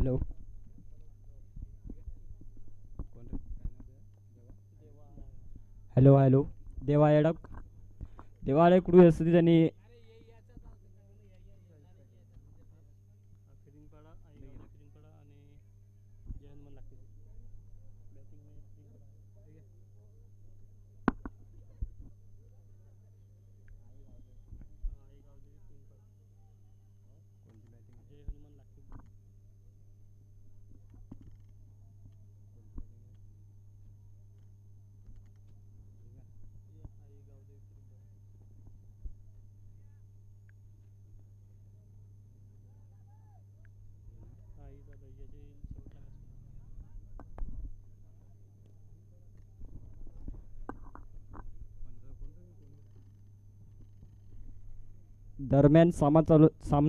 Hello. Hello hello. देवा येडक देवालय कुठे असते त्यांनी. दरम्यान सामना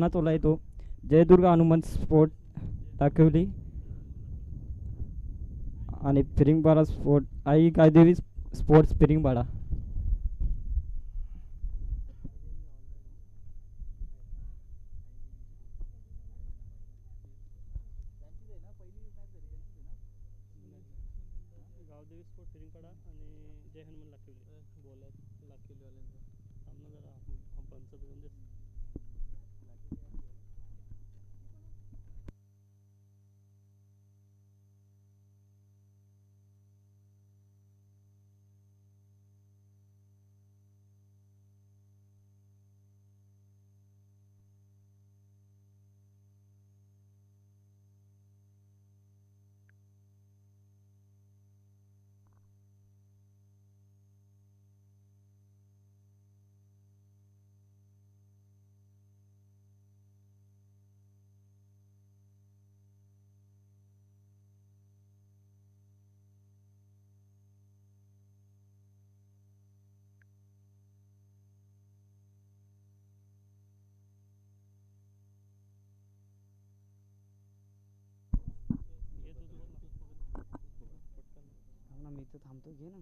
चालू आहे तो. जयदुर्ग हनुमान स्पोर्ट दाखवली आणि फिरिंगबाडा स्पोर्ट आई गायदेवी स्पोर्ट्स फिरिंगबाडा. मी तर थांबतो. घे ना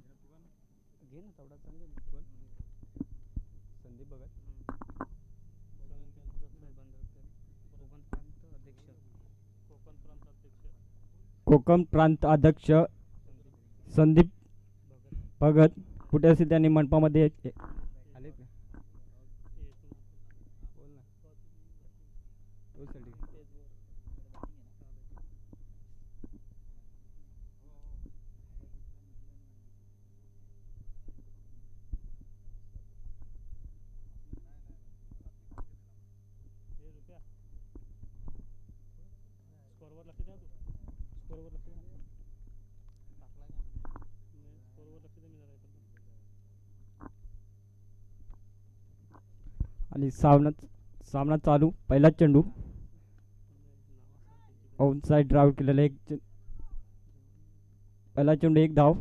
तेवढा चांगलं. संदीप भगत कोकण प्रांत अध्यक्ष संदीप भगत कुठे असेल त्यांनी मंडपामध्ये आले का? बोल ना. आणि सामना चालू. पहिला चेंडू ऑन साइड ड्राईव्ह केलेला एक पहिला चेंडू एक धाव.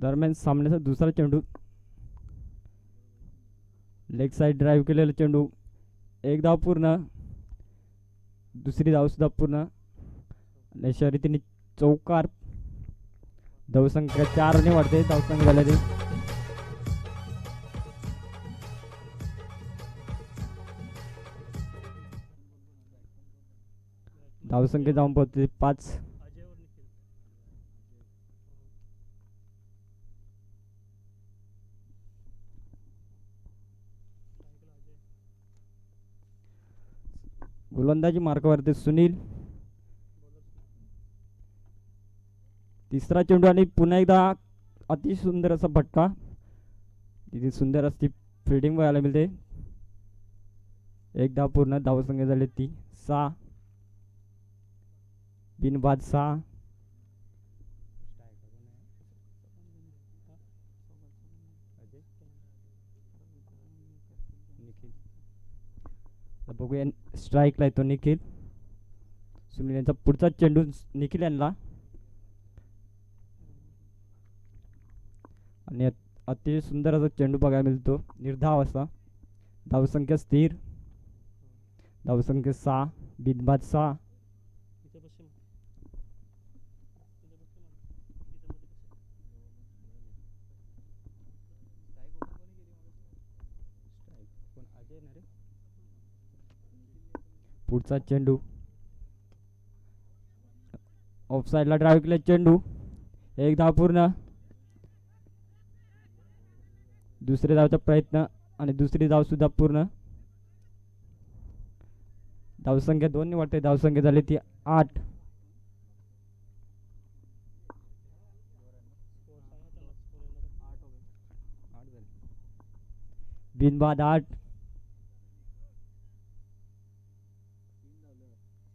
दरम्यान सामन्याचा दुसरा चेंडू लेग साइड ड्राईव्ह केलेला चेंडू एक धाव पूर्ण. दुसरी धाव सुद्धा पूर्ण आणि शर्यतीने चौकार. धावसंख्या 4 ने वाढते. धावसंख्या झालेली धावसंख्या जाऊन पोहोचते 5. गोलंदाजी मार्कावरती सुनील. तिसरा चेंडू आणि पुन्हा एकदा अति सुंदर असा फटका. तिथे सुंदर अशी फिल्डिंग बघायला मिळते. एक धाव पूर्ण. धावसंख्या झाली ती 6. बिनबाद 6. बघूया स्ट्राईकला येतो निखिल. सुनील यांचा पुढचा चेंडू निखिल यांना आणि अतिशय सुंदर असा चेंडू बघायला मिळतो. निर्धाव असा. धावसंख्या स्थिर. धावसंख्या 6. बिनबाद 6. पुढचा चेंडू ऑफ साइडला ड्राईव्ह केला चेंडू, एक धाव पूर्ण. दुसरे धावचा प्रयत्न आणि दुसरी धाव सुद्धा पूर्ण. धावसंख्या 2 वाटते, धावसंख्या झाली ती 8. बिनबाद 8.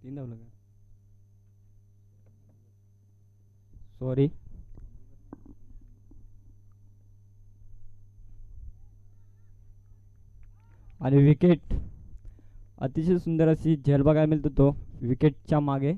3 धावलं का, सॉरी. आणि विकेट, अतिशय सुंदर अशी झेल बघायला मिळतो तो विकेटच्या मागे.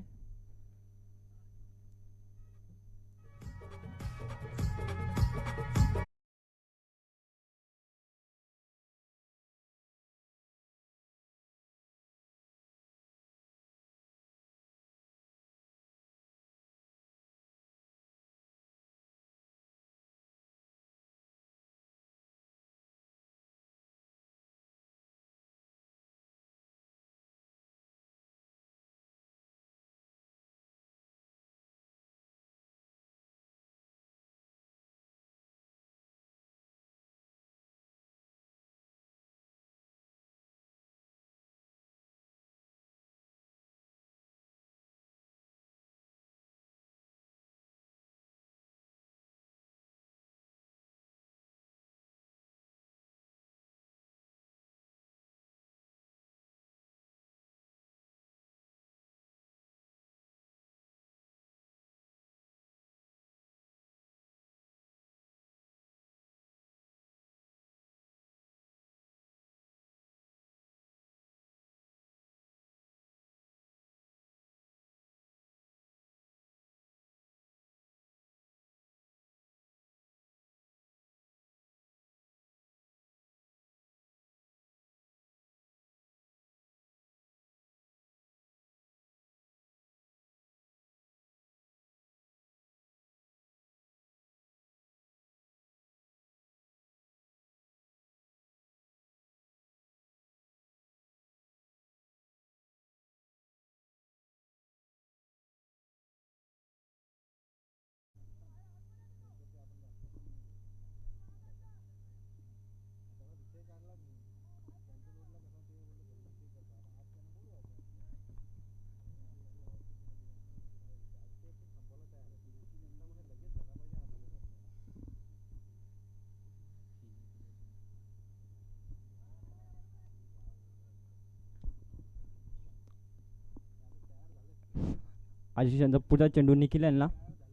आशिष यांचा पुढचा चेंडू निखिल यांना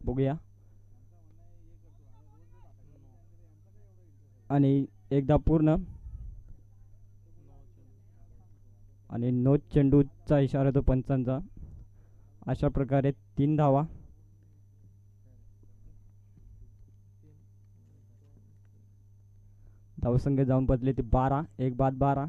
बघूया. आणि एकदा पूर्ण. आणि नो चेंडूचा इशारा तो पंचांचा. अशा प्रकारे 3 धावा. धावसंख्या जाऊन बदले ती 12, एक बाद 12.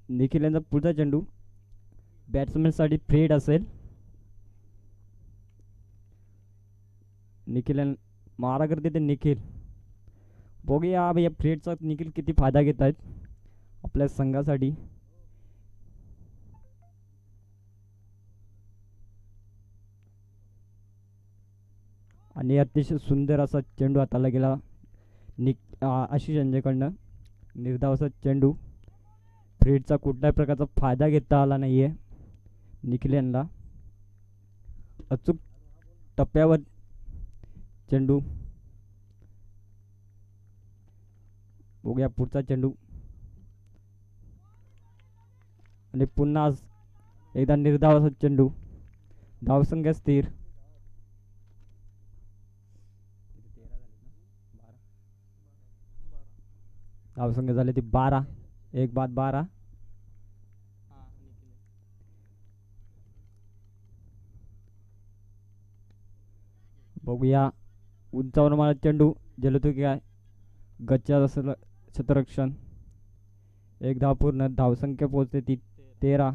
निखिल यांचा पुढचा चेंडू बॅट्समॅन साठी फ्रेड असेल. निखिल मारा करते ते निखिल. बघूया या फ्रेडचा निखिल किती फायदा घेत आहेत आपल्या संघासाठी. आणि अतिशय सुंदर असा चेंडू हाताला गेला आशिष यांच्याकडनं. निर्धाव असा चेंडू. फ्रेडचा कुठल्याही प्रकारचा फायदा घेता आला नाहीये निखिल यांना. अचूक टप्प्यावर चेंडू. बघूया पुढचा चेंडू. आणि पुन्हा एकदा निर्धाव असा चेंडू. धावसंख्या स्थिर. धावसंख्या झाली ती 12, एक बाद 12. बघूया उंचावर मारा चेंडू जलतो की काय. गच्चा असं क्षेत्ररक्षण. एक धाव पूर्ण. धावसंख्या पोहोचते ती 13.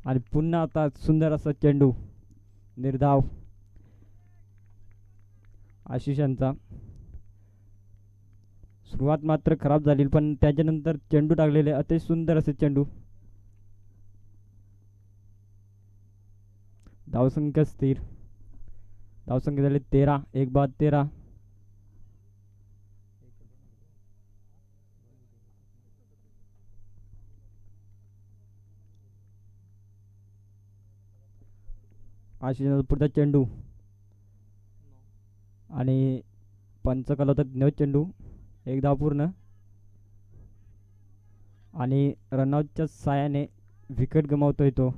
आणि पुन्हा आता सुंदर असा चेंडू निर्धाव आशिष यांचा. सुरुवात मात्र खराब झाली पण त्याच्यानंतर चेंडू टाकलेले अतिशय सुंदर असे चेंडू. धावसंख्या स्थिर. धावसंख्या झाली 13. एक बाद 13. आशिष पुढचा चेंडू आणि पंच कलवतात नऊ चेंडू. एक धाव पूर्ण. आणि रनआउटच्या साहाय्याने विकेट गमावतोय तो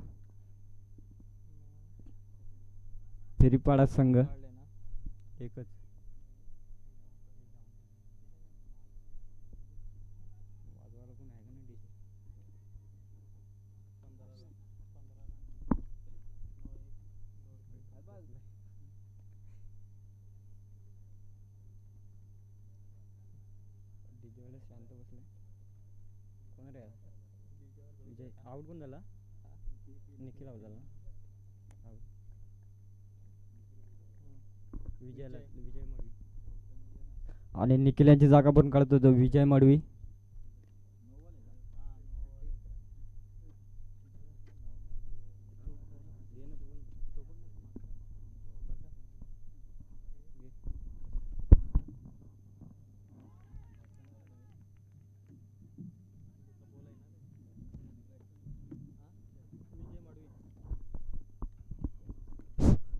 फेरीपाडा संघ. एकच शांत बसले. कोण रे विजय आउट कोण झाला. निखिल आउट झाला. विजयला विजय मडवी आणि निखिल यांची जागा पण काढतो तो विजय मडवी.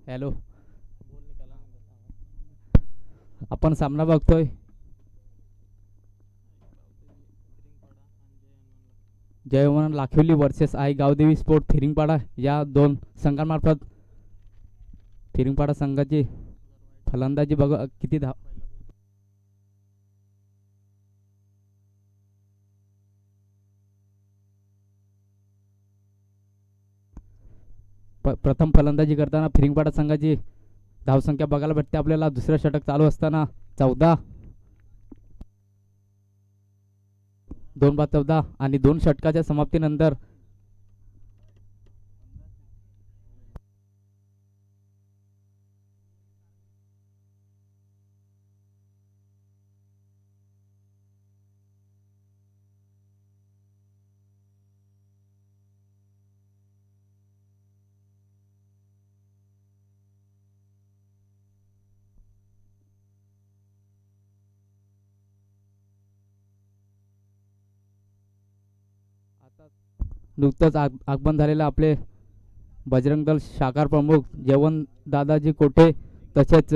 हॅलो, आपण सामना बघतोय. जयवन Lakhivali versus I Gavdevi sport फिरिंगपाडा या दोन संघांमार्फत फिरिंगपाडा संघाची फलंदाजी बघा किती धाव. प्रथम फलंदाजी करताना फिरिंगपाडा संघाची धावसंख्या बघायला भेटते आपल्याला. दुसरं षटक चालू असताना 14. 2 बाद 14 आणि 2 षटकाच्या समाप्तीनंतर नुकतंच आगमन झालेले आपले बजरंग दल शाखार प्रमुख जेवण दादाजी कोठे तसेच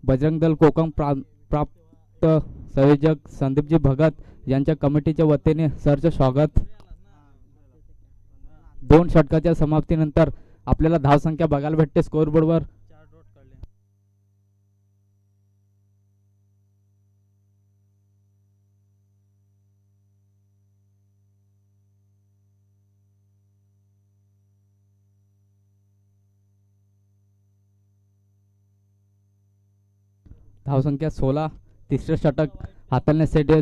बजरंग दल कोकम प्राप्त संयोजक संदीपजी भगत यांच्या कमिटीच्या वतीने सरचे स्वागत. 2 षटकाच्या समाप्तीनंतर आपल्याला धावसंख्या बघायला भेटते स्कोअरबोर्डवर. धावसंख्या 16. तिसरे षटक हाताळण्यासाठी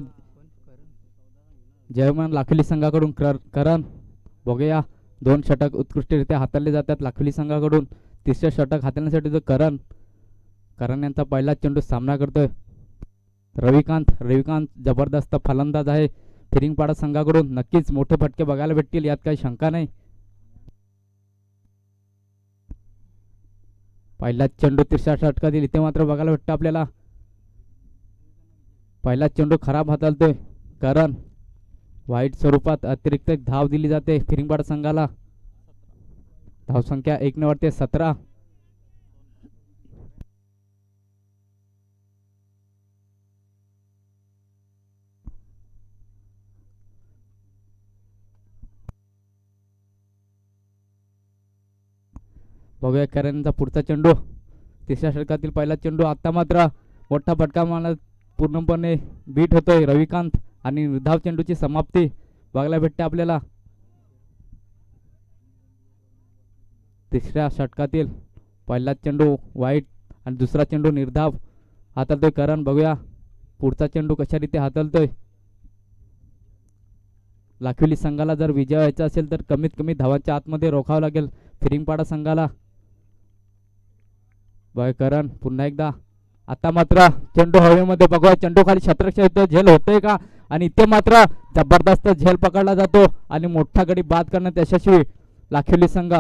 जयमान लाखोली संघाकडून करण. बघूया 2 षटक उत्कृष्टरित्या हाताळले जातात लाखोली संघाकडून. तिसरे षटक हाताळण्यासाठी जो करण यांचा पहिला चेंडू सामना करतोय रविकांत जबरदस्त फलंदाज आहे फिरिंगपाडा संघाकडून. नक्कीच मोठे फटके बघायला भेटतील यात काही शंका नाही. पहिला चेंडू तिसऱ्या षटकातील इथे मात्र बघायला भेटतं आपल्याला. पहिला चेंडू खराब हाताळतोय करण. वाईट स्वरूपात अतिरिक्त धाव दिली जाते फिरिंगपाडा संघाला. धावसंख्या 1 ने वाढते 17. बघूया करणचा पुढचा चेंडू. तिसऱ्या षटकातील पहिला चेंडू. आता मात्र मोठा फटका मारला, पूर्णपणे बीट होतोय रविकांत आणि निर्धाव चेंडूची समाप्ती बघायला भेटते आपल्याला. तिसऱ्या षटकातील पहिला चेंडू वाईट आणि दुसरा चेंडू निर्धाव हाताळतोय करण. बघूया पुढचा चेंडू कशा रीती हाताळतोय. लाखिवली संघाला जर विजय व्हायचा असेल तर कमीत कमी धावांच्या आतमध्ये रोखावं लागेल फिरिंगपाडा संघाला. बघ करण पुन्हा एकदा. आता मात्र चेंडू हवेमध्ये. बघूया चेंडू खाली क्षेत्ररक्षक झेल होतोय का, आणि इथे मात्र जबरदस्त झेल पकडला जातो आणि मोठा गडी बाद करण्यात यशस्वी लाखिवली संघ.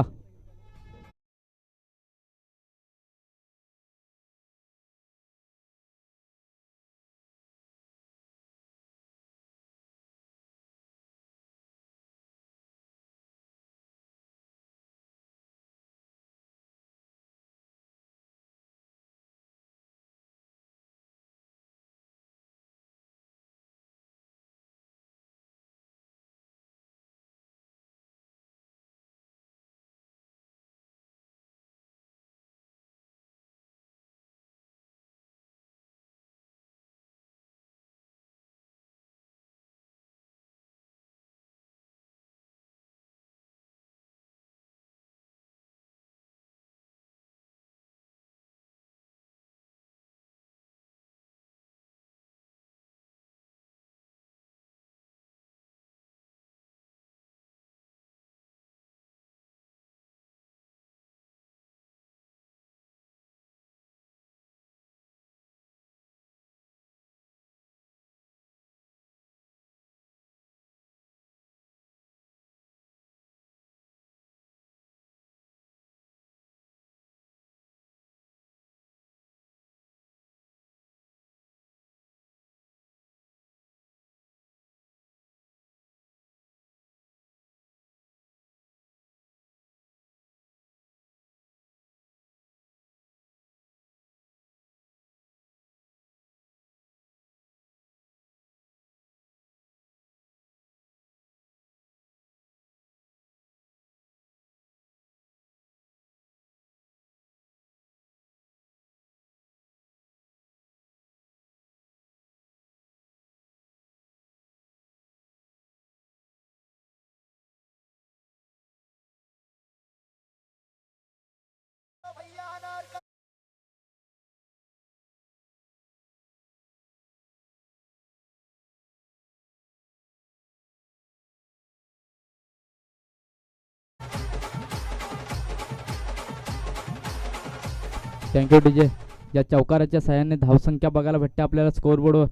Thank you DJ. या चौकाराच्या साह्याने धावसंख्या बघायला भेटते आपल्याला स्कोअरबोर्डवर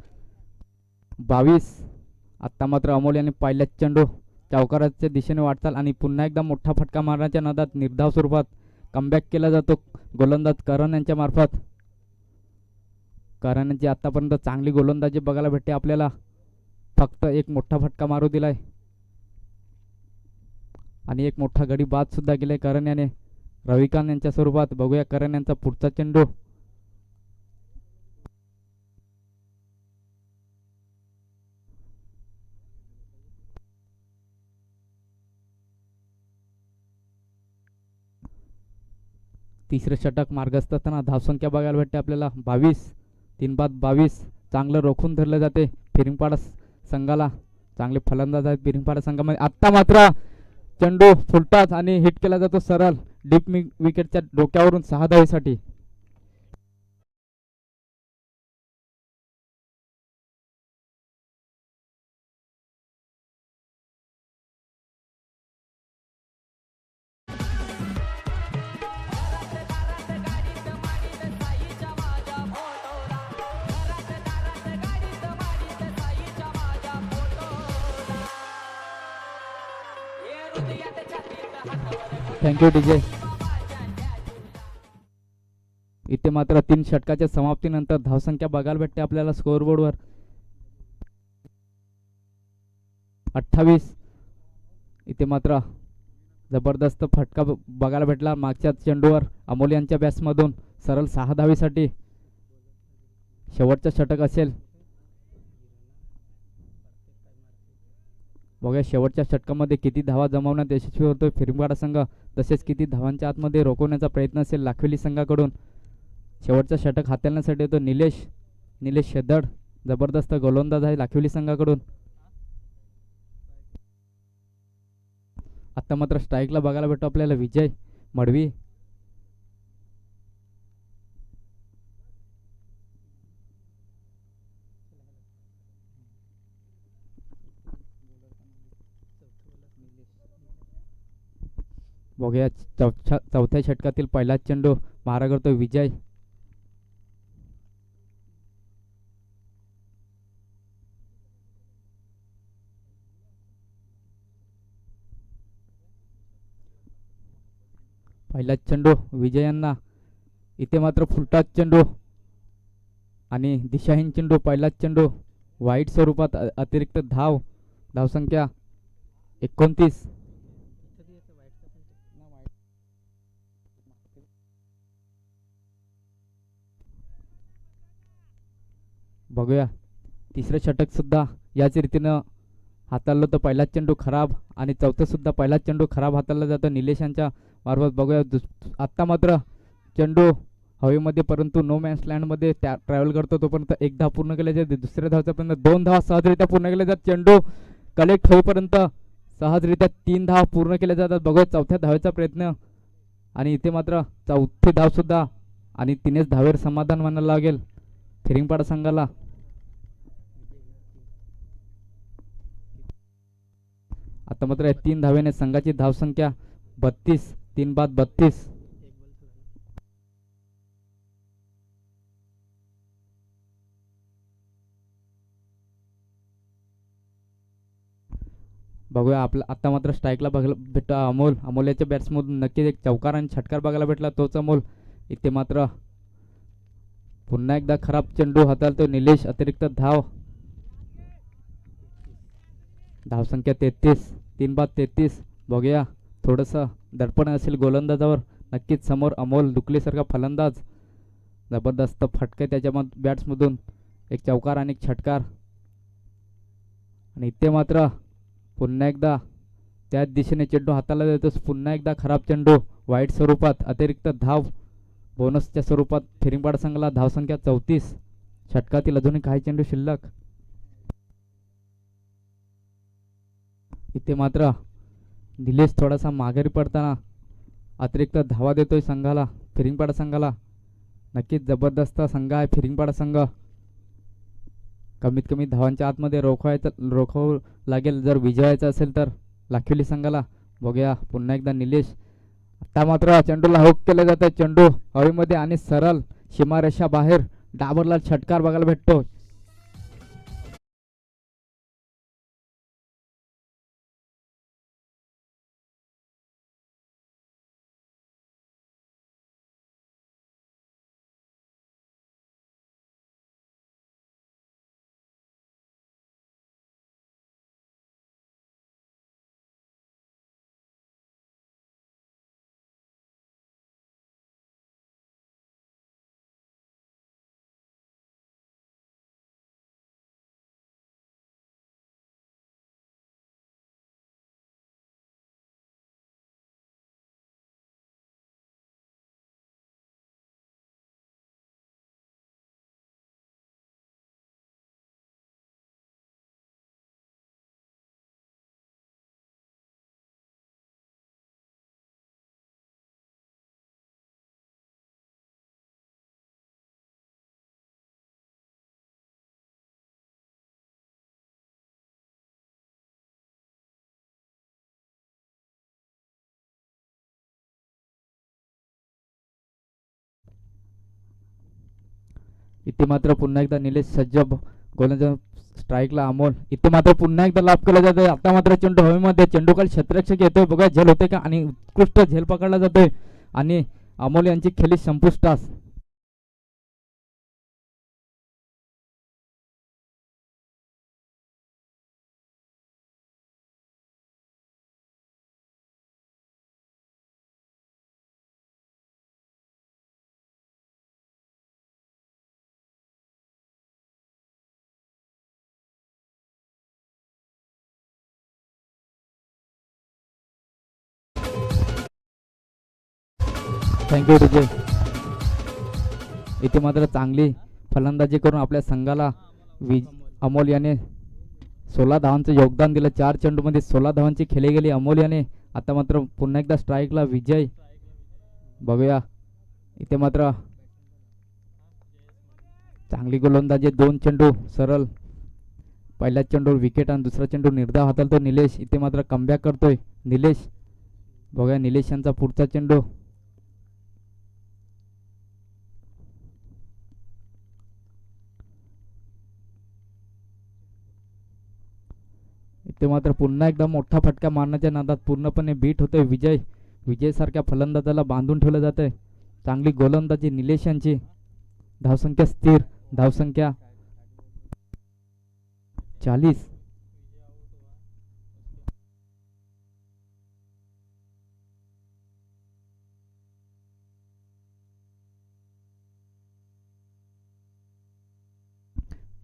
22. आता मात्र अमोल यांनी पहिल्याच चेंडू चौकाराच्या दिशेने वाटचाल आणि पुन्हा एकदा मोठा फटका मारण्याच्या नादात निर्धाव स्वरूपात कमबॅक केला जातो गोलंदाज करण यांच्या मार्फत. करण यांची आतापर्यंत चांगली गोलंदाजी बघायला भेटते आपल्याला. फक्त एक मोठा फटका मारू दिलाय आणि एक मोठा गडी बाद सुद्धा केलाय करण याने रविकांत यांच्या स्वरूपात. बघूया करण यांचा पुढचा चेंडू. तिसरे षटक मार्गस्थ असताना धावसंख्या बघायला भेटते आपल्याला 22. 3 बाद 22. चांगलं रोखून धरले जाते फिरिंगपाडा संघाला. चांगले फलंदाज आहेत फिरिंगपाडा संघामध्ये. आत्ता मात्र चेंडू फुलटाच आणि हिट केला जातो सरळ डीप विकेटच्या डोक्यावरून 6 धावेसाठी. Thank you DJ. इथे मात्र 3 षटकाच्या समाप्तीनंतर धावसंख्या बघायला भेटते आपल्याला स्कोअरबोर्डवर 28. इथे मात्र जबरदस्त फटका बघायला भेटला मागच्या चेंडूवर अमोल यांच्या बॅट्समधून सरळ 6 धावेसाठी. शेवटचं षटक असेल. बघा शेवटच्या षटकामध्ये किती धावा जमवण्यात यशस्वी होतोय फिरिंगपाडा संघ, तसेच किती धावांच्या आतमध्ये रोखण्याचा प्रयत्न असेल लाखवेली संघाकडून. शेवटचा षटक हाताळण्यासाठी येतो निलेश शेदड, जबरदस्त गोलंदाज आहे लाखवेली संघाकडून. आता मात्र स्ट्राईकला बघायला भेटतो आपल्याला विजय मडवी. बघूया चौथ्या षटकातील पहिलाच चेंडू मारा करतो विजय. पहिलाच चेंडू विजयांना. इथे मात्र फुलटाच चेंडू आणि दिशाहीन चेंडू. पहिलाच चेंडू वाईट स्वरूपात अतिरिक्त धावसंख्या 29. बघूया तिसरं षटक सुद्धा याच रीतीनं हाताळलं तर पहिलाच चेंडू खराब आणि चौथं सुद्धा पहिलाच चेंडू खराब हाताळला जातो निलेशांच्या मार्फत. बघूया आत्ता मात्र चेंडू हवेमध्ये परंतु नो मॅन्स लँडमध्ये ट्रॅव्हल करतो. तोपर्यंत एक धाव पूर्ण केल्या जाते. दुसऱ्या धावचा पर्यंत 2 धावा सहजरित्या पूर्ण केल्या जातात. चेंडू कलेक्ट होईपर्यंत सहजरित्या 3 धावा पूर्ण केल्या जातात. बघूया चौथ्या धावेचा प्रयत्न आणि इथे मात्र चौथी धाव सुद्धा आणि 3च धावेवर समाधान मानायला लागेल फिरिंगपाडा संघाला. आता मात्र या 3 धावेने संघाची धावसंख्या 32. 3 बाद 32. बघूया आपला आता मात्र स्ट्राईकला बघायला भेटतो अमोल्याच्या बॅट्समधून नक्कीच एक चौकार आणि षटकार बघायला भेटला तोच अमोल. इथे मात्र पुन्हा एकदा खराब चेंडू हाताळतो निलेश. अतिरिक्त धावसंख्या 33. 3 बाद 33. बघूया थोडंसं दडपण असेल गोलंदाजावर. नक्कीच समोर अमोल दुकलेसारखा फलंदाज. जबरदस्त फटके त्याच्या बॅट्समधून. एक चौकार आणि एक षटकार आणि इथे मात्र पुन्हा एकदा त्याच दिशेने चेंडू हाताला देतोस. पुन्हा एकदा खराब चेंडू वाईट स्वरूपात. अतिरिक्त धाव बोनसच्या स्वरूपात फिरिंगपाडा संघाला. धावसंख्या 34. षटकातील अजूनही काही चेंडू शिल्लक. इथे मात्र निलेश थोडासा माघारी पडताना अतिरिक्त धावा देतोय संघाला फिरिंगपाडा संघाला. नक्कीच जबरदस्त संघ आहे फिरिंगपाडा संघ. कमीत कमी धावांच्या आतमध्ये रोखावं लागेल जर विजयाचं असेल तर लाखिवली संघाला. बघूया पुन्हा एकदा निलेश. आता मात्र चेंडूला हुक केलं जातं. चेंडू हवेमध्ये आणि सरळ सीमारेषा बाहेर डाबरला षटकार बघायला भेटतो. इथे मात्र पुन्हा एकदा निलेश सज्ज. गोलंदाज स्ट्राईकला अमोल. इथे मात्र पुन्हा एकदा लाभ केला जातोय. आता मात्र चेंडू हवेमध्ये. चेंडू काल क्षेत्ररक्षक येतोय. बघा झेल होते का आणि उत्कृष्ट झेल पकडला जातोय आणि अमोल यांची खेळी संपुष्टास. थँक्यू विजय. इथे मात्र चांगली फलंदाजी करून आपल्या संघाला अमोल याने 16 धावांचं योगदान दिलं. 4 चेंडूमध्ये 16 धावांची खेळी गेली अमोल याने. आता मात्र पुन्हा एकदा स्ट्राईकला विजय. बघूया इथे मात्र चांगली गोलंदाजी. 2 चेंडू सरळ. पहिल्या चेंडूवर विकेट आणि दुसरा चेंडू निर्धाव हाताळतो निलेश. इथे मात्र कमबॅक करतोय निलेश. बघूया निलेश यांचा पुढचा चेंडू. इथे मात्र पुन्हा एकदा मोठा फटका मारण्याच्या नादात पूर्णपणे बीट होतोय विजय. विजय सारख्या फलंदाजाला बांधून ठेवलं जात आहे. चांगली गोलंदाजी निलेश यांची. धावसंख्या स्थिर. धावसंख्या 40.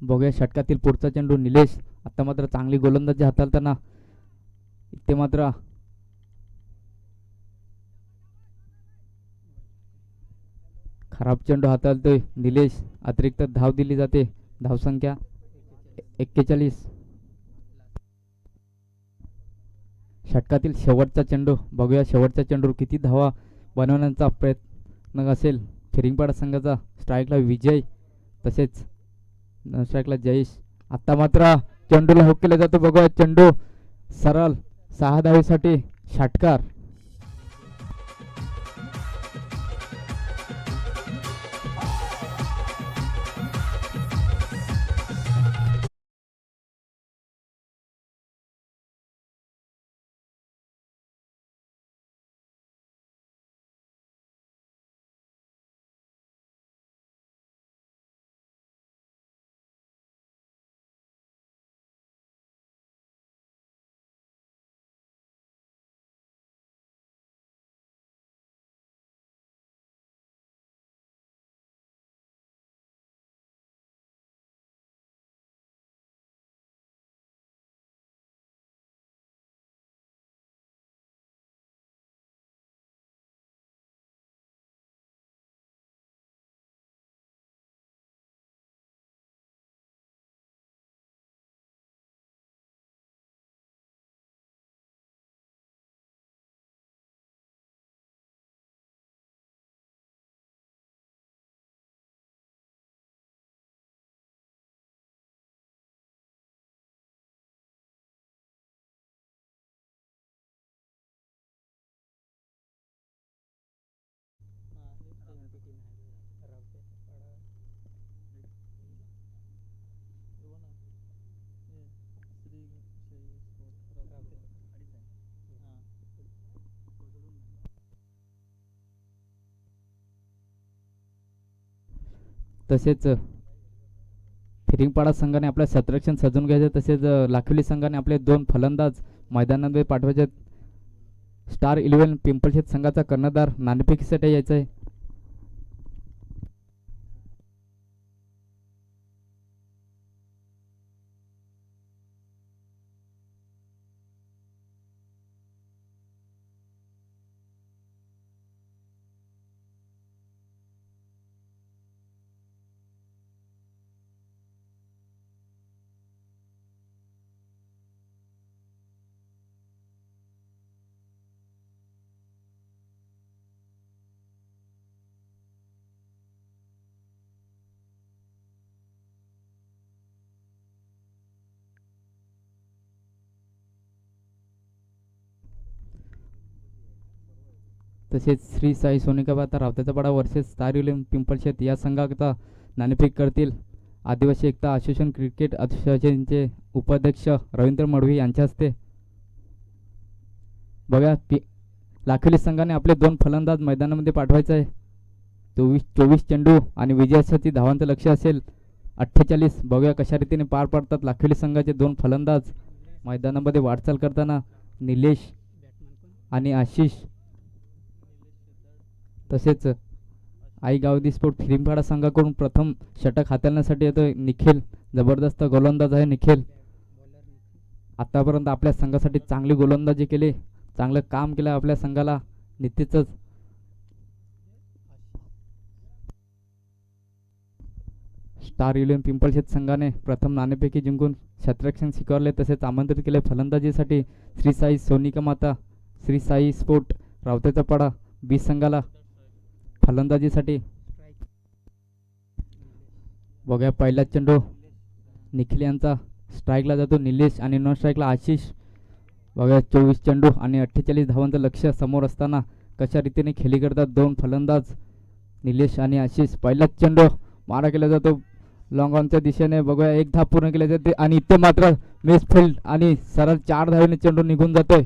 बघूया षटकातील पुढचा चेंडू निलेश. आता मात्र चांगली गोलंदाजी हाताळताना इथे मात्र खराब चेंडू हाताळतोय निलेश. अतिरिक्त धाव दिली जाते. धावसंख्या 41. षटकातील शेवटचा चेंडू. बघूया शेवटच्या चेंडूवर किती धावा बनवण्याचा प्रयत्न असेल फिरिंगपाडा संघाचा. स्ट्राईकला विजय तसेच स्ट्राईकला जयेश. आता मात्र चेंडूला हुक केला जातो. बघूया चेंडू सरळ 6 धावेसाठी षटकार. तसेच फिरिंगपाडा संघाने आपलं सतरक्षण सजून घ्यायचं. तसेच लाखोली संघाने आपले 2 फलंदाज मैदानामध्ये पाठवायचे. स्टार 11 पिंपळशेत संघाचा कर्णधार नाणेफेकीसाठी यायचा आहे. तसेच श्री साई सोनिकाबाता रावताचा पाडा वर्सेस स्टार 11 पिंपळशेत या संघाचा नाणेफेक करतील. आदिवासी एकता असोसिएशन क्रिकेट असोसिएशनचे उपाध्यक्ष रवींद्र मडवी यांच्या हस्ते. बघा लाखोली संघाने आपले 2 फलंदाज मैदानामध्ये पाठवायचे आहे. 24 चेंडू आणि विजयासाठी धावांचं लक्ष्य असेल 48. बघूया कशा रीतीने पार पडतात लाखोली संघाचे 2 फलंदाज मैदानामध्ये वाटचाल करताना. निलेश आणि आशिष. तसेच आई गावदी स्पोर्ट फिरिंगपाडा संघाकडून प्रथम षटक हाताळण्यासाठी येतोय निखिल. जबरदस्त गोलंदाज आहे निखिल. आतापर्यंत आपल्या संघासाठी चांगली गोलंदाजी केली. चांगलं काम केलं आपल्या संघाला. निश्चितच स्टार इलेव्हन पिंपळशेत संघाने प्रथम नाणेफेकी जिंकून क्षेत्ररक्षण स्वीकारले, तसेच आमंत्रित केले. फलंदाजीसाठी श्री साई सोनिका माता, श्री साई स्पोर्ट रावतेचा पाडा बी संघाला फलंदाजीसाठी. बघूया पहिला चेंडू निखिल यांचा स्ट्राईकला जातो, निलेश, आणि नॉन स्ट्राईकला आशिष. बघा 24 चेंडू आणि 48 धावांचं लक्ष समोर असताना कशा रीतीने खेळी करतात दोन फलंदाज निलेश आणि आशिष. पहिलाच चेंडू मारा केला जातो लॉंग ऑनच्या दिशेने. बघूया 1 धाव पूर्ण केली जाते आणि इथे मात्र मिसफिल्ड आणि सरळ 4 धावेने चेंडू निघून जातोय.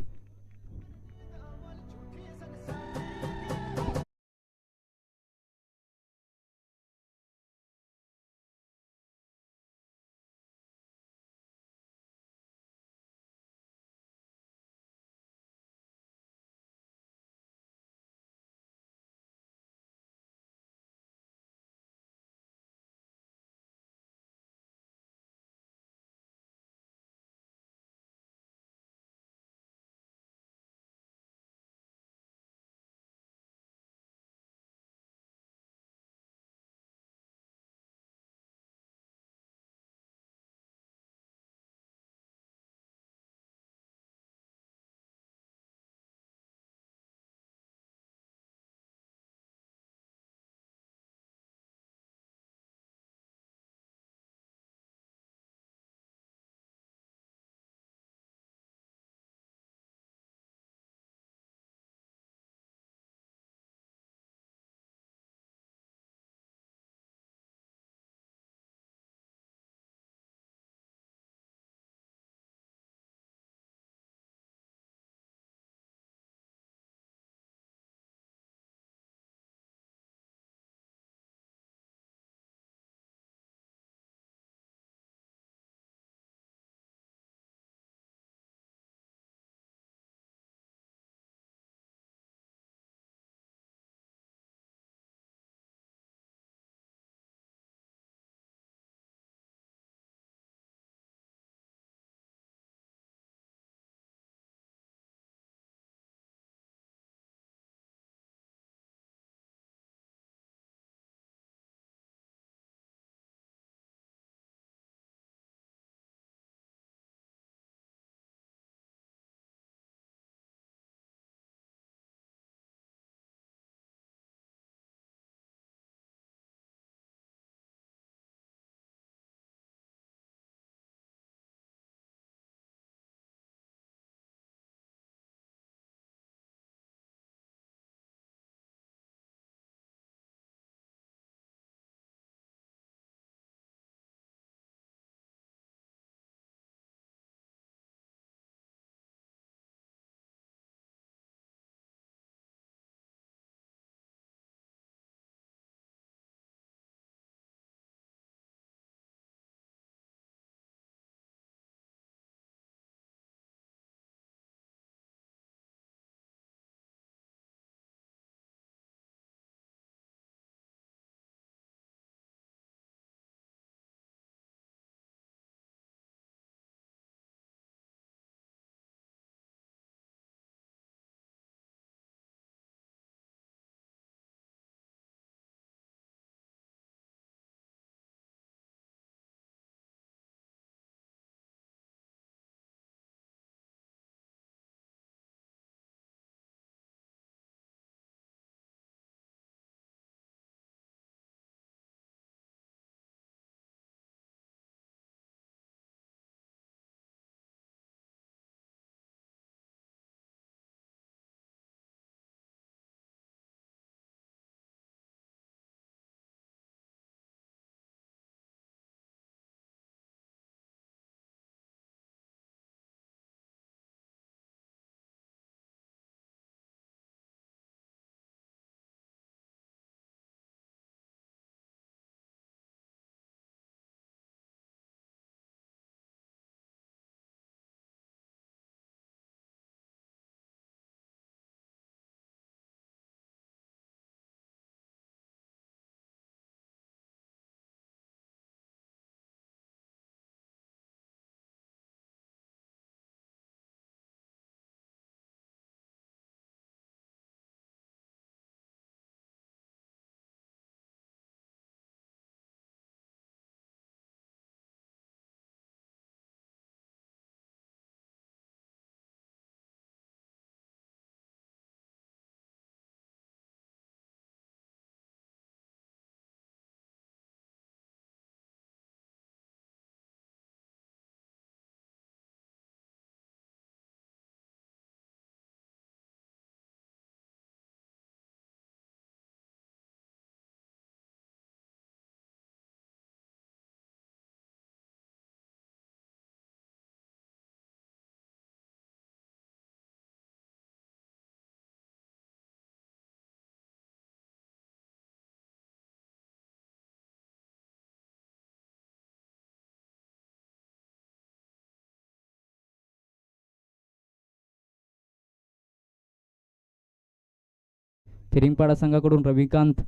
फिरिंगपाडा संघाकडून रविकांत.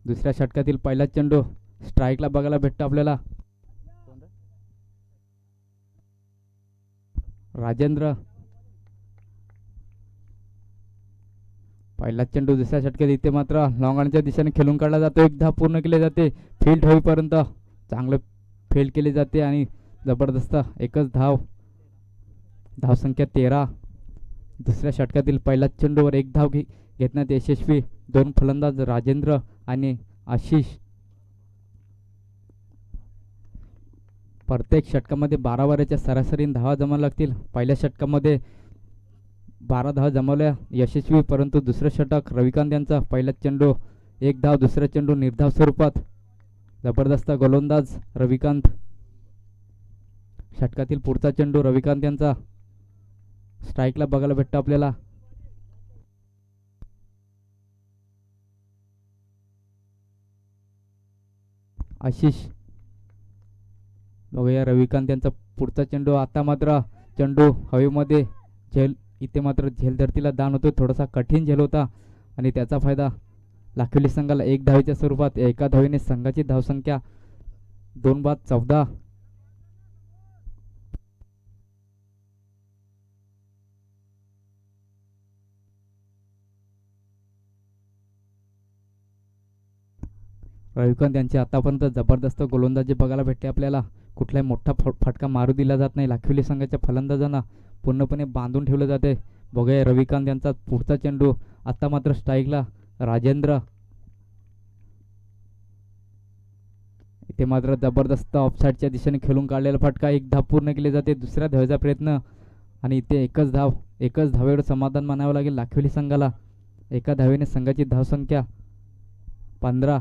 दुसऱ्या षटकातील पहिला चेंडू स्ट्राईकला बघायला भेटतो आपल्याला. राजेंद्र. पहिला चेंडू दुसऱ्या षटकात. इथे मात्र लॉंगॉनच्या दिशेने खेळून काढला जातो. एक धाव पूर्ण केली जाते. फील्ड होईपर्यंत चांगलं फील्ड केली जाते आणि जबरदस्त एकच धाव. धावसंख्या 13. दुसऱ्या षटकातील पहिल्या चेंडूवर एक धाव घेण्यात यशस्वी दोन फलंदाज राजेंद्र आणि आशिष. प्रत्येक षटकामध्ये 12 ओव्हरच्या सरासरी धावा जमायला लागतील. पहिल्या षटकामध्ये 12 धावा जमवल्या यशस्वी, परंतु दुसरं षटक रविकांत यांचा. पहिला चेंडू एक धाव, दुसरा चेंडू निर्धाव स्वरूपात. जबरदस्त गोलंदाज रविकांत. षटकातील पुढचा चेंडू रविकांत यांचा. स्ट्राईकला बघायला भेटतं आपल्याला. आशिष. बघूया रविकांत यांचा पुढचा चेंडू. आता मात्र चेंडू हवेमध्ये झेल. इथे मात्र झेल धरतीला दान होतो. थोडासा कठीण झेल होता आणि त्याचा फायदा लाखोली संघाला एक धावेच्या स्वरूपात. एका धावेने संघाची धावसंख्या 2-14. रविकांत यांची आतापर्यंत जबरदस्त गोलंदाजी बघायला भेटते आपल्याला. कुठलाही मोठा फटका मारू दिला जात नाही. लाखोली संघाच्या फलंदाजांना पूर्णपणे बांधून ठेवलं जाते. बघूया रविकांत यांचा पुढचा चेंडू. आता मात्र स्ट्राईकला राजेंद्र. इथे मात्र जबरदस्त ऑफसाईडच्या दिशेने खेळून काढलेला फटका. एक धाव पूर्ण केली जाते. दुसऱ्या धावेचा प्रयत्न आणि इथे एकच धाव. एकच धावेवर समाधान मानावं लागेल लाखोली संघाला. एका धावेने संघाची धावसंख्या 15.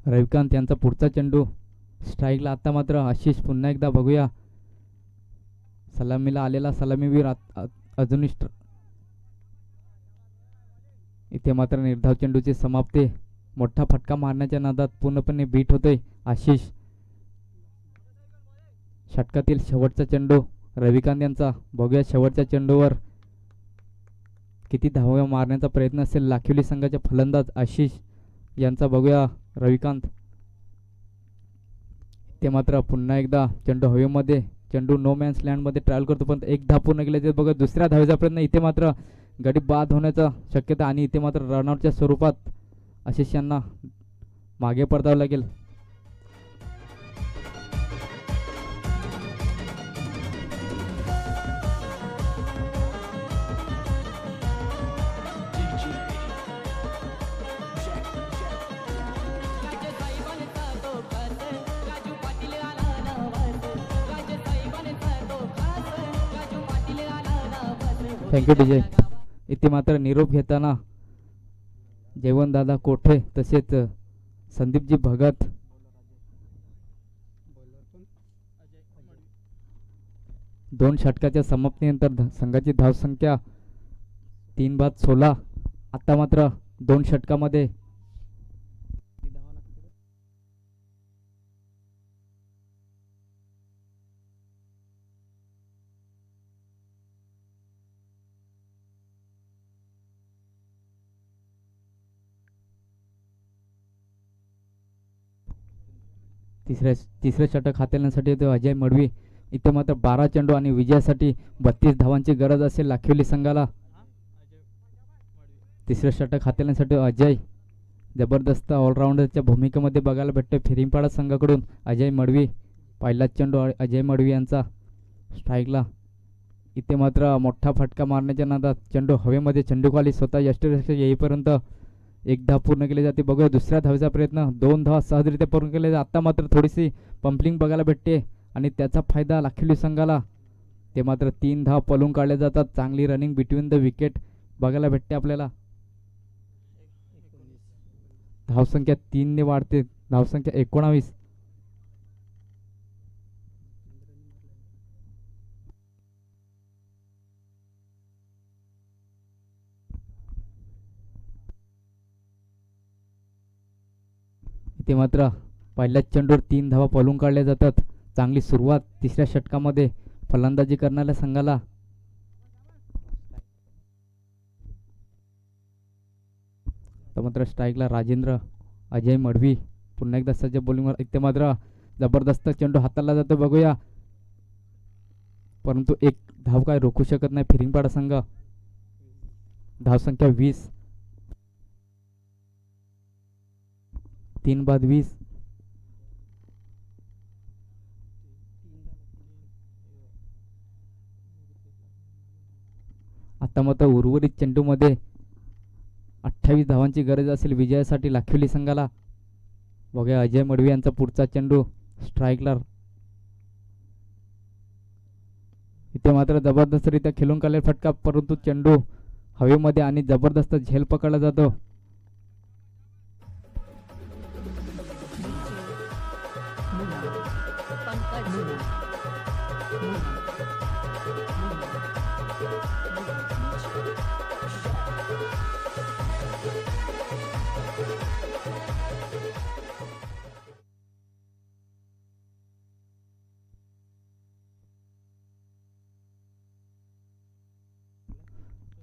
रविकांत यांचा पुढचा चेंडू स्ट्राईकला. आता मात्र आशिष. पुन्हा एकदा बघूया सलामीला आलेला सलामीवीर अजूनही. इथे मात्र निर्धाव चेंडूची समाप्ती. मोठा फटका मारण्याच्या नादात पूर्णपणे बीट होतोय आशिष. षटकातील शेवटचा चेंडू रविकांत यांचा. बघूया शेवटच्या चेंडूवर किती धावा मारण्याचा प्रयत्न असेल लाखोली संघाचे फलंदाज आशिष यांचा. बघूया रविकांत. ते मात्र पुन्हा एकदा चेंडू हवेमध्ये. चेंडू नो मॅन्स लँडमध्ये ट्रायल करतो पण एक धाव पूर्ण केल्याचे. बघा दुसऱ्या धावेचा प्रयत्न. इथे मात्र गडी बाद होण्याचा शक्यता आणि इथे मात्र रनआउटच्या स्वरूपात आशिष यांना मागे पडतावं लागेल. Thank you DJ. इथे मात्र निरोप घेताना जयवंतदादा कोठे तसेच संदीपजी भगत. दोन षटकाच्या समाप्तीनंतर संघाची धावसंख्या 3-16. आता मात्र दोन षटकामध्ये तिसरे षटक हाताळण्यासाठी तो अजय मडवी. इथे मात्र 12 चेंडू आणि विजयासाठी 32 धावांची गरज असेल लाखोली संघाला. तिसरे षटक हाताळण्यासाठी अजय. जबरदस्त ऑलराऊंडरच्या भूमिकेमध्ये बघायला भेटतो फिरिंगपाडा संघाकडून अजय मडवी. पहिला चेंडू अजय मडवी यांचा. स्ट्राईकला. इथे मात्र मोठा फटका मारण्याच्या नादात चेंडू हवेमध्ये. चेंडूखाली स्वतः यष्टीरक्षक येईपर्यंत एक धाव पूर्ण केली जाते. बघूया दुसऱ्या धावेचा प्रयत्न. 2 धावा सहजरित्या पूर्ण केले. आता मात्र थोडीशी पंपलिंग बघायला भेटते आणि त्याचा फायदा लाखोली संघाला. ते मात्र 3 धाव पळून काढले जातात. चांगली रनिंग बिटवीन द विकेट बघायला भेटते आपल्याला. धावसंख्या 3 ने वाढते. धावसंख्या 19. इथे मात्र पहिल्याच चेंडूवर 3 धावा पळून काढल्या जातात. चांगली सुरुवात तिसऱ्या षटकामध्ये फलंदाजी करणाऱ्या संघाला. तर मात्र स्ट्राईकला राजेंद्र अजय मडवी पुन्हा एकदा सज्ज बॉलिंगवर. इथे मात्र जबरदस्त चेंडू हाताला जातो बघूया, परंतु एक धाव काय रोखू शकत नाही फिरिंगपाडा संघ. धावसंख्या 20, 3 बाद 20. आता मात्र उर्वरित चेंडूमध्ये 28 धावांची गरज असेल विजयासाठी लाखिवली संघाला. बघूया अजय मडवी यांचा पुढचा चेंडू स्ट्राईकला. इथे मात्र जबरदस्तरित्या खेळून काढलेला फटका, परंतु चेंडू हवेमध्ये आणि जबरदस्त झेल पकडला जातो.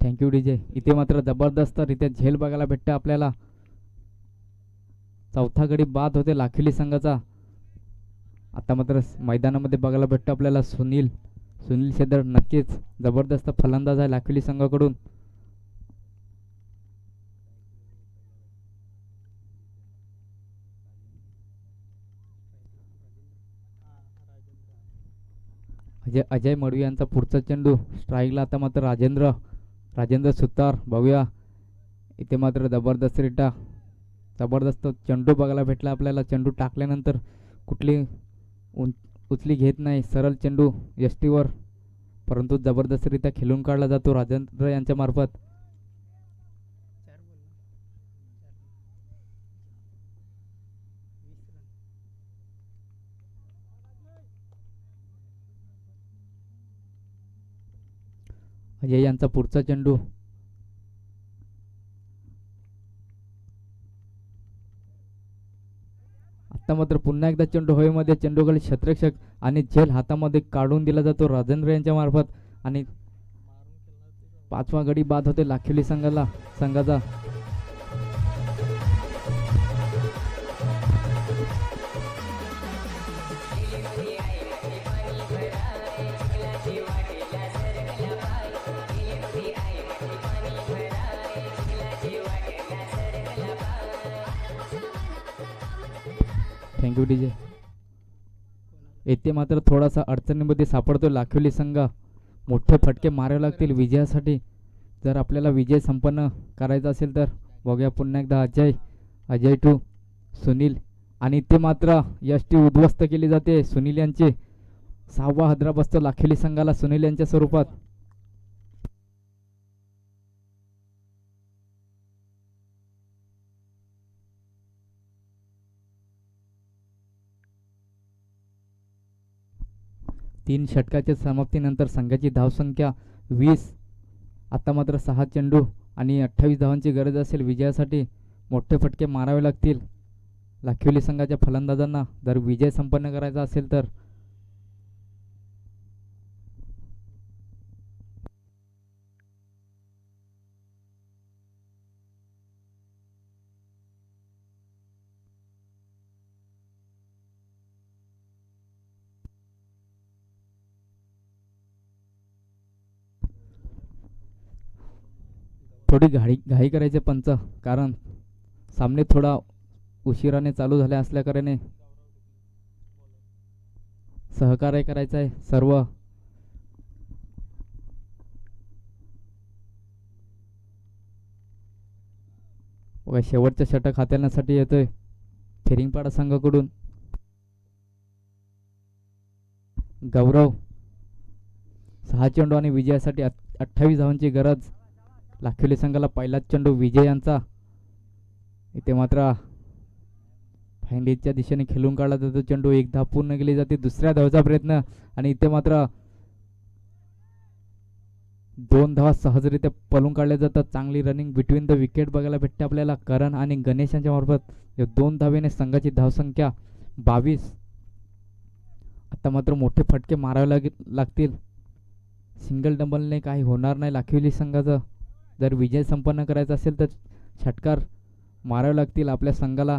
Thank you DJ. इथे मात्र जबरदस्तरित्या झेल बघायला भेटते आपल्याला. चौथा गडी बाद होते लाखिवली संघाचा. आता मात्र मैदानामध्ये बघायला भेटतं आपल्याला सुनील शेदर. नक्कीच जबरदस्त फलंदाज आहे लाखिवली संघाकडून. अजय मडवी यांचा पुढचा चेंडू स्ट्राईकला. आता मात्र राजेंद्र सुतार. बघूया इथे मात्र जबरदस्त चेंडू बघायला भेटला आपल्याला. चेंडू टाकल्यानंतर कुठली उचली घेत नाही, सरळ चेंडू यष्टीवर, परंतु जबरदस्तरित्या खेळून काढला जातो राजेंद्र यांच्या मार्फत. अजय यांचा पुढचा चेंडू आता मात्र पुन्हा एकदा चेंडू हवेमध्ये. चेंडूखाली क्षेत्ररक्षक आणि झेल हातामध्ये काढून दिला जातो राजेंद्र यांच्या मार्फत. आणि 5वा गडी बाद होते लाखिवली संघाचा. Thank you DJ. येथे मात्र थोडासा अडचणीमध्ये सापडतो लाखिवली संघ. मोठे फटके मारावे लागतील विजयासाठी जर आपल्याला विजय संपन्न करायचा असेल तर. बघूया पुन्हा एकदा अजय टू सुनील. आणि ते मात्र यष्टी उद्ध्वस्त केली जाते. सुनील यांचे 6वा हादरा बसतो लाखिवली संघाला सुनील यांच्या स्वरूपात. तीन षटकाच्या समाप्तीनंतर संघाची धावसंख्या 20. आता मात्र 6 चेंडू आणि 28 धावांची गरज असेल विजयासाठी. मोठे फटके मारावे लागतील लाखिवली संघाच्या फलंदाजांना जर विजय संपन्न करायचा असेल तर. थोडी घाई करायचे पंच, कारण सामने थोडा उशिराने चालू झाले असल्याकारणे सहकार्य करायचं आहे सर्व. शेवटचा षटक हाताळण्यासाठी येतोय फिरिंगपाडा संघाकडून गौरव. 6 चेंडू आणि विजयासाठी 28 धावांची गरज लाखिवली संघाला. पहिलाच चेंडू विजय यांचा. इथे मात्र फायनलीच्या दिशेने खेळून काढला जातो चेंडू. 1 धाव पूर्ण केली जाते. दुसऱ्या धावचा प्रयत्न आणि इथे मात्र 2 धावा सहजरित्या पळून काढल्या जातात. चांगली रनिंग बिटवीन द विकेट बघायला भेटते आपल्याला करण आणि गणेश यांच्या मार्फत. या 2 धावेने संघाची धावसंख्या 22. आता मात्र मोठे फटके मारावे लागतील. सिंगल डबलने काही होणार नाही लाखिवली संघाचं. जर विजय संपन्न करायचा असेल तर षटकार मारावे लागतील आपल्या संघाला.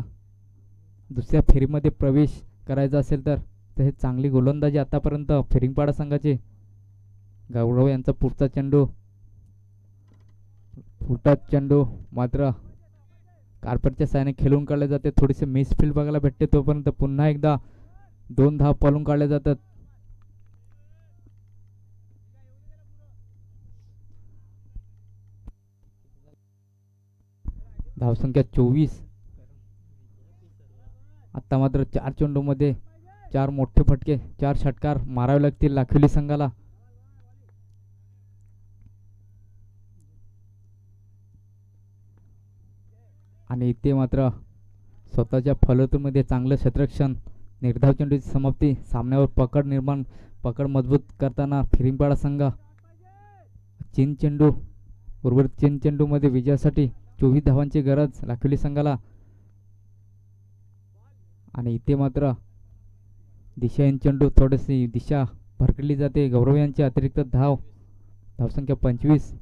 दुसऱ्या फेरीमध्ये प्रवेश करायचा असेल तर हे चांगली गोलंदाजी आतापर्यंत फिरिंगपाडा संघाचे. गौरव यांचा पुढचा चेंडू मात्र कार्पेटच्या साहाय्याने खेळून काढले जाते. थोडीसे मिसफील्ड बघायला भेटते. तोपर्यंत पुन्हा एकदा 2 धाव पळून काढले जातात. धावसंख्या 24. आता मात्र 4 चेंडूमध्ये 4 मोठे फटके 4 षटकार मारावे लागतील लाखिवली संघाला. आणि इथे मात्र स्वतःच्या फलवतूमध्ये चांगलं क्षेत्ररक्षण. निर्धाव चेंडूची समाप्ती. सामन्यावर पकड मजबूत करताना फिरिंगपाडा संघ. उर्वरित 3 चेंडूमध्ये विजयासाठी 24 धावांची गरज लाखिवली संघाला. आणि इथे मात्र दिशाहीन चेंडू. थोडीशी दिशा भरकटली जाते. गौरव यांची अतिरिक्त धावसंख्या 25.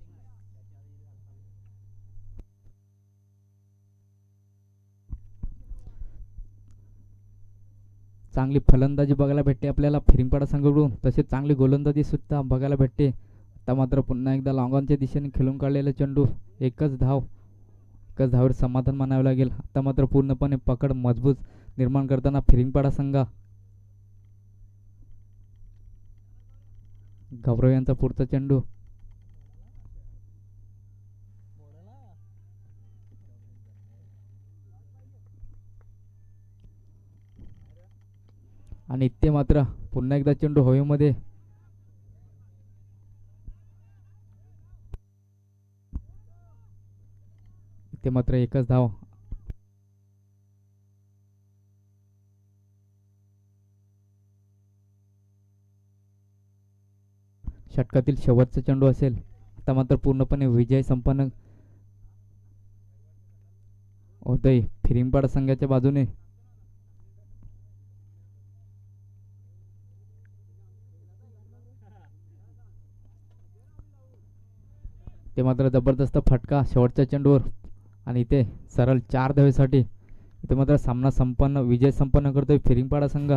चांगली फलंदाजी बघायला भेटते आपल्याला फिरिंगपाडा संघाकडून. तसेच चांगली गोलंदाजी सुद्धा बघायला भेटते. आता मात्र पुन्हा एकदा लॉंगॉनच्या दिशेने खेळून काढलेला चेंडू. एकच धावावर समाधान मानावे लागेल. आता मात्र पूर्णपणे पकड मजबूत निर्माण करताना फिरिंगपाडा संघ. गौरव यांचा पुढचा चेंडू. आणि इथे मात्र पुन्हा एकदा चेंडू हवेमध्ये. इथे मात्र एकच धाव. षटकातील शेवटचा चेंडू असेल. आता मात्र पूर्णपणे विजय संपन्न होतोय फिरिंगपाडा संघाच्या बाजूने. ते मात्र जबरदस्त फटका शेवटच्या चेंडूवर. आणि इथे सरळ 4 धावेसाठी इथे मात्र सामना विजय संपन्न करतोय फिरिंगपाडा संघ.